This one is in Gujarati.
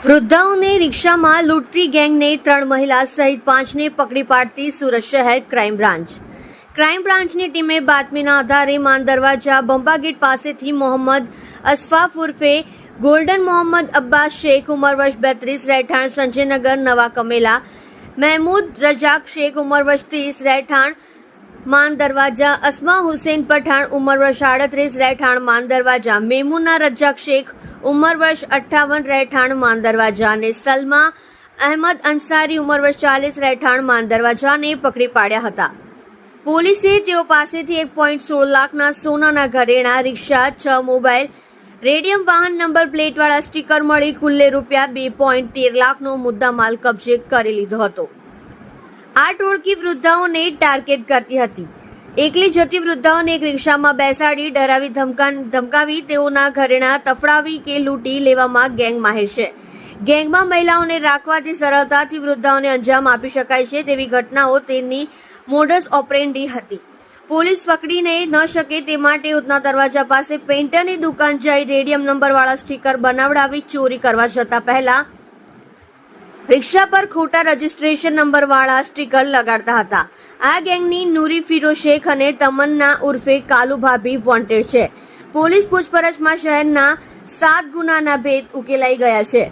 વૃદ્ધાઓને રિક્ષામાં લૂંટતી ગેંગને 3 મહિલા સહિત 5ને પકડી પાડતી સુરત શહેર ક્રાઇમ બ્રાન્ચની ટીમે બાતમીના આધારે માન દરવાજા બંબા ગેટ પાસેથી મોહમ્મદ અસફાફ ઉર્ફે ગોલ્ડન મોહમ્મદ અબ્બાસ શેખ ઉંમર વર્ષ 32 રહેઠાણ સંજયનગર નવા કમેલા, મહેમૂદ રજાક શેખ ઉંમર વર્ષ 30 રહેઠાણ માન દરવાજા, અસ્મા હુસૈન પઠાણ ઉંમર વર્ષ 38 રહેઠાણ માન દરવાજા, મેમુના રજાક શેખ ઉંમર વર્ષ 58 રહેઠાણ માન દરવાજા અને સલમા અહેમદ અંસારી ઉંમર વર્ષ 40 રહેઠાણ માન દરવાજાને પકડી પાડ્યા હતા. પોલીસે તેઓ પાસેથી 1.16 લાખના સોનાના ઘરેણા, રિક્ષા, 6 મોબાઈલ, રેડિયમ વાહન નંબર પ્લેટવાળા સ્ટીકર મળી કુલ્લે રૂપિયા 2.13 લાખનો મુદ્દામાલ કબજે કરી લીધો હતો. આ ટોળકી વૃદ્ધાઓને ટાર્ગેટ કરતી હતી. એકલી જતી વૃદ્ધાઓને એક રિક્ષામાં બેસાડી ડરાવી ધમકાવી તેઓના ઘરેણા તફડાવી કે લૂંટી લેવામાં ગેંગ માહિર છે. ગેંગમાં મહિલાઓને રાખવાથી સરળતાથી વૃદ્ધાઓને અંજામ આપી શકાય છે તેવી ઘટનાઓ તેની મોડસ ઓપરેન્ડી હતી. પોલીસ પકડીને ન શકે તે માટે ઉધના દરવાજા પાસે પેઇન્ટરની દુકાન જઈ રેડિયમ નંબરવાળા સ્ટીકર બનાવડાવી ચોરી કરવા જતા પહેલા રિક્ષા પર ખોટા રજીસ્ટ્રેશન નંબરવાળા સ્ટીકર લગાડતા હતા. આ ગેંગની નૂરી ફિરોઝ શેખ અને તમન્ના ઉર્ફે કાલુ ભાભી વોન્ટેડ છે. પોલીસ પૂછપરછમાં શહેરના 7 ગુનાના ભેદ ઉકેલાઈ ગયા છે.